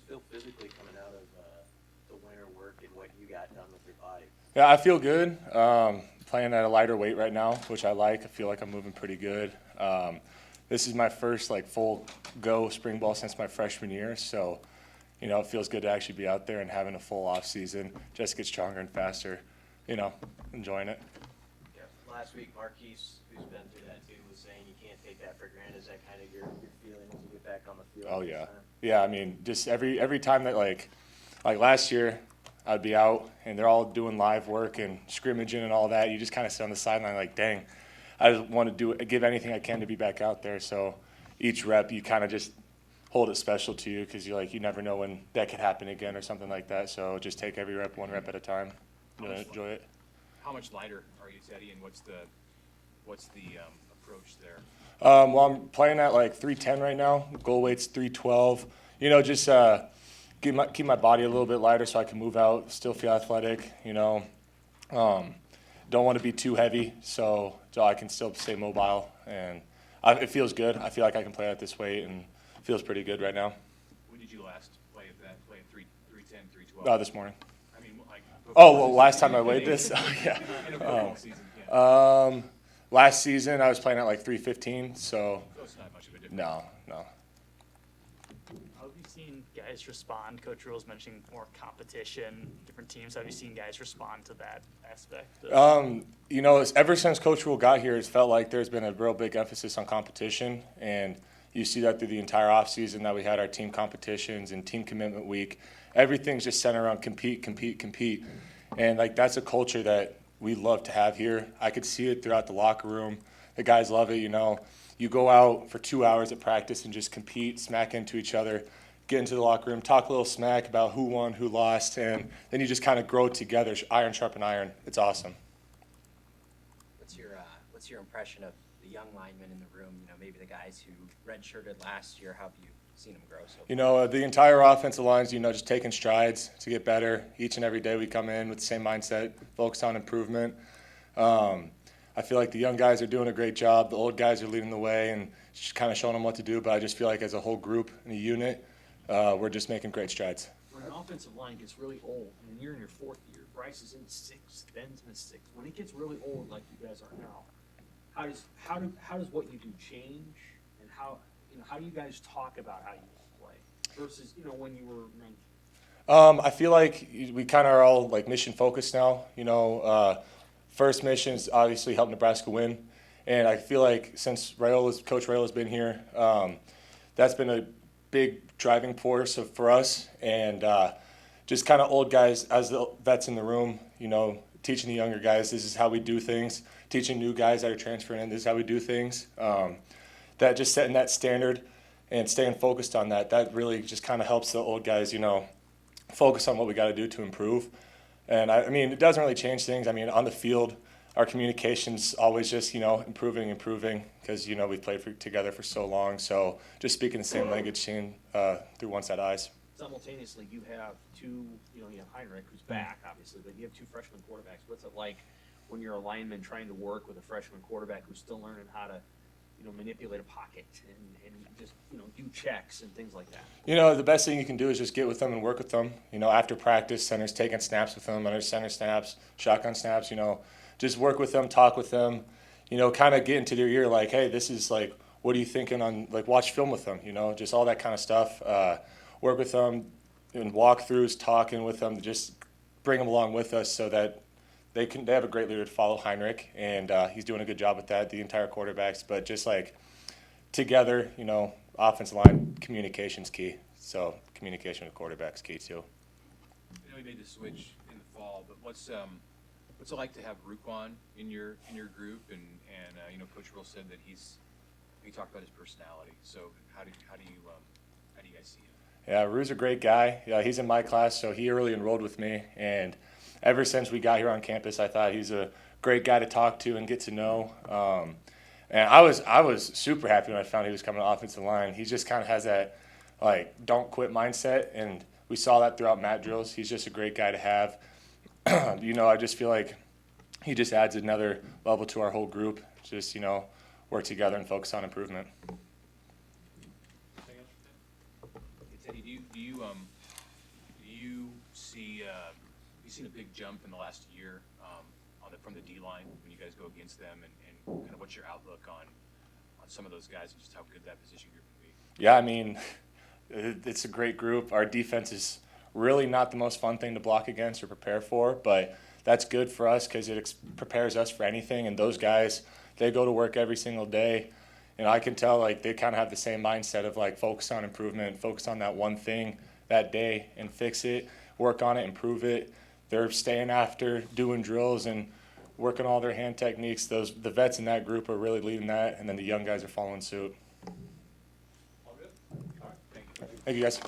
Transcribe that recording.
feel physically coming out of the winter work and what you got done with your body? Yeah, I feel good. Playing at a lighter weight right now, which I like. I feel like I'm moving pretty good. This is my first like full go spring ball since my freshman year, so it feels good to actually be out there and having a full off season. Just get stronger and faster. Enjoying it. Yeah. Last week, Marquise, who's been through that too, was saying you can't take that for granted. Is that kind of your feeling as you get back on the field? Oh yeah, yeah. I mean, just every time that like last year, I'd be out and they're all doing live work and scrimmaging and all that. You just kind of sit on the sideline like, dang, I just want to give anything I can to be back out there. So each rep, you kind of just hold it special to you because you never know when that could happen again or something like that. So just take every rep, one rep at a time. Enjoy it. How much lighter are you, Teddy, and what's the approach there? Well, I'm playing at like 310 right now. Goal weight's 312. Just keep my body a little bit lighter so I can move out, still feel athletic. Don't want to be too heavy, so I can still stay mobile, and it feels good. I feel like I can play at this weight, and it feels pretty good right now. When did you last play at 310, 312? This morning. I mean, like. Well, last time I weighed this, yeah. In a football season, yeah. Last season I was playing at like 315, so. So it's not much of a difference. No. How have you seen guys respond? Coach Rule's mentioning more competition, different teams. How have you seen guys respond to that aspect? Ever since Coach Rule got here, it's felt like there's been a real big emphasis on competition, and you see that through the entire offseason that we had our team competitions and team commitment week. Everything's just centered around compete, and that's a culture that we love to have here. I could see it throughout the locker room. The guys love it. You go out for 2 hours at practice and just compete, smack into each other, get into the locker room, talk a little smack about who won, who lost, and then you just kind of grow together, iron sharpen iron. It's awesome. What's your impression of the young linemen in the room? Maybe the guys who redshirted last year. How have you seen them grow so far? The entire offensive line's, just taking strides to get better. Each and every day we come in with the same mindset, focused on improvement. I feel like the young guys are doing a great job. The old guys are leading the way and just kind of showing them what to do. But I just feel like as a whole group and a unit, we're just making great strides. When an offensive line gets really old, and you're in your fourth year, Bryce is in sixth, Ben's in his sixth. When it gets really old, like you guys are now, how does what you do change, and how do you guys talk about how you play versus when you were 19? I feel like we kind of are all like mission focused now. First mission is obviously help Nebraska win, and I feel like since Coach Rayola's been here, that's been a big driving force for us, and just kind of old guys as the vets in the room, teaching the younger guys this is how we do things, teaching new guys that are transferring in this is how we do things. That just setting that standard and staying focused on that really just kind of helps the old guys, focus on what we got to do to improve. And I mean, it doesn't really change things. I mean, on the field, our communication's always just, improving because, we've played together for so long. So just speaking the same language, seeing through one set of eyes. Simultaneously, you have two, you have Heinrich, who's back, obviously, but you have two freshman quarterbacks. What's it like when you're a lineman trying to work with a freshman quarterback who's still learning how to, manipulate a pocket and just, do checks and things like that? The best thing you can do is just get with them and work with them. After practice, center's taking snaps with them, under center snaps, shotgun snaps, just work with them, talk with them, kind of get into their ear like, hey, this is like, what are you thinking on, like, watch film with them, just all that kind of stuff. Work with them in walkthroughs, talking with them, just bring them along with us so that they have a great leader to follow, Heinrich, and he's doing a good job with that, the entire quarterbacks. But just like together, offensive line communication's key. So communication with quarterbacks key too. I know you made the switch in the fall, but what's it like to have Ruquan in your group? And Coach Rule said that he talked about his personality. So how do you guys see him? Yeah, Rue's a great guy. Yeah, he's in my class, so he early enrolled with me, and ever since we got here on campus, I thought he's a great guy to talk to and get to know. And I was super happy when I found he was coming to offensive line. He just kind of has that, like, don't quit mindset, and we saw that throughout mat drills. He's just a great guy to have. I just feel like he just adds another level to our whole group. Just, work together and focus on improvement. Teddy, do you you see, you seen a big jump in the last year from the D-line when you guys go against them, and kind of what's your outlook on some of those guys and just how good that position group can be? Yeah, I mean, it's a great group. Our defense is really not the most fun thing to block against or prepare for, but that's good for us because it prepares us for anything. And those guys, they go to work every single day. And I can tell, like, they kind of have the same mindset of, like, focus on improvement, focus on that one thing that day and fix it, work on it, improve it. They're staying after, doing drills and working all their hand techniques. The vets in that group are really leading that, and then the young guys are following suit. All good? All right, thank you. Thank you, guys.